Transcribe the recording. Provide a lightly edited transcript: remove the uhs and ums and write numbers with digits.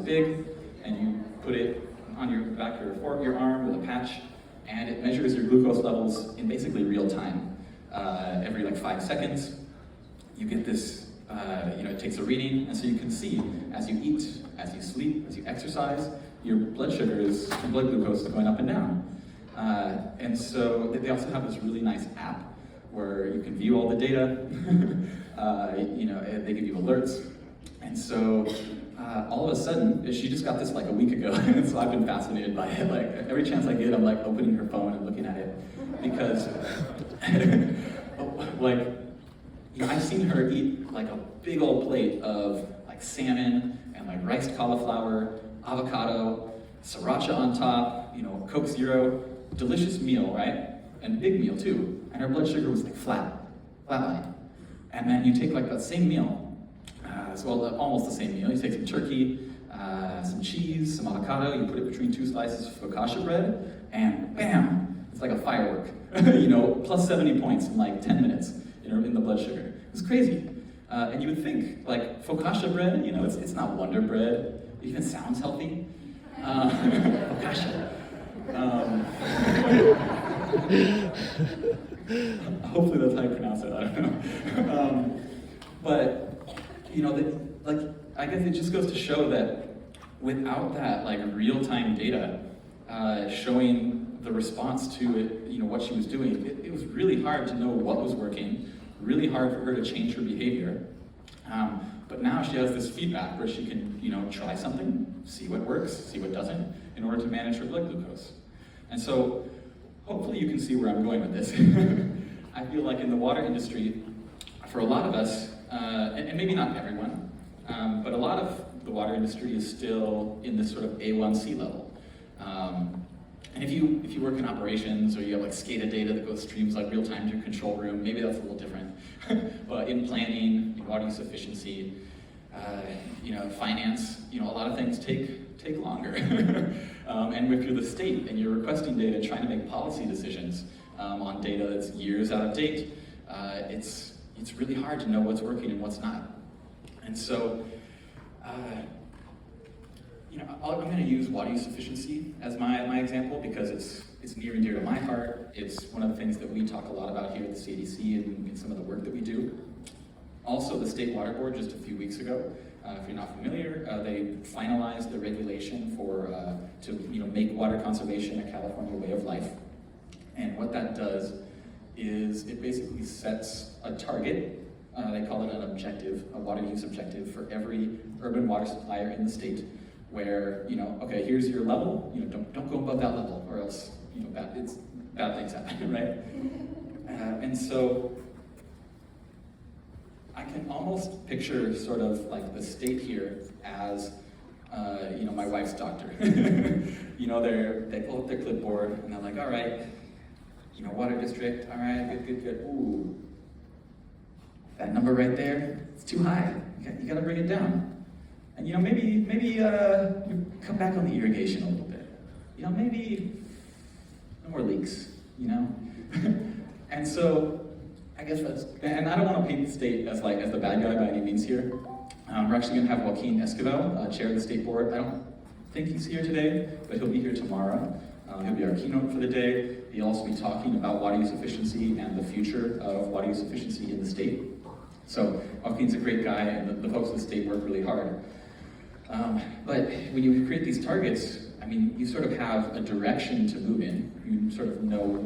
big, and you put it on your back or your arm with a patch, and it measures your glucose levels in basically real time. Every like 5 seconds, you get this, it takes a reading, and so you can see as you eat, as you sleep, as you exercise, your blood sugars, your blood glucose is going up and down. And so they also have this really nice app where you can view all the data. They give you alerts. And so all of a sudden, she just got this like a week ago, and so I've been fascinated by it. Like every chance I get, I'm like opening her phone and looking at it, because I've seen her eat like a big old plate of like salmon and like riced cauliflower, avocado, sriracha on top, Coke Zero, delicious meal, right? And big meal too. And her blood sugar was like flatline. And then you take like that same meal, almost the same meal. You take some turkey, some cheese, some avocado, you put it between 2 slices of focaccia bread, and bam, it's like a firework. Plus 70 points in like 10 minutes in the blood sugar. It's crazy. And you would think, like, focaccia bread, it's not Wonder Bread. It even sounds healthy. Focaccia. Hopefully that's how you pronounce it, I don't know. I guess it just goes to show that without that like real-time data showing the response to it, what she was doing, it was really hard to know what was working, really hard for her to change her behavior. But now she has this feedback where she can, try something, see what works, see what doesn't, in order to manage her blood glucose. And so, hopefully you can see where I'm going with this. I feel like in the water industry, for a lot of us, and maybe not everyone, but a lot of the water industry is still in this sort of A1C level. And if you work in operations, or you have like SCADA data that goes streams like real time to your control room, maybe that's a little different. But in planning, in water use efficiency, finance, a lot of things take longer. And if you're the state and you're requesting data, trying to make policy decisions on data that's years out of date, it's really hard to know what's working and what's not. And so, I'm going to use water use efficiency as my example, because it's near and dear to my heart. It's one of the things that we talk a lot about here at the CaDC and in some of the work that we do. Also, the State Water Board just a few weeks ago, if you're not familiar, they finalized the regulation to make water conservation a California way of life. And what that does is it basically sets a target. They call it an objective, a water use objective for every urban water supplier in the state, where, okay, here's your level, don't go above that level, or else, bad things happen, right? And so, I can almost picture sort of like the state here as, my wife's doctor. They pull up their clipboard, and they're like, all right, water district, all right, good. Ooh, that number right there, it's too high. You gotta bring it down. And maybe you come back on the irrigation a little bit. Maybe no more leaks. And so I guess and I don't want to paint the state as the bad guy by any means here. We're actually going to have Joaquin Esquivel, chair of the state board. I don't think he's here today, but he'll be here tomorrow. He'll be our keynote for the day. He'll also be talking about water use efficiency and the future of water use efficiency in the state. So Joaquin's a great guy, and the folks at the state work really hard. But when you create these targets, you sort of have a direction to move in. You sort of know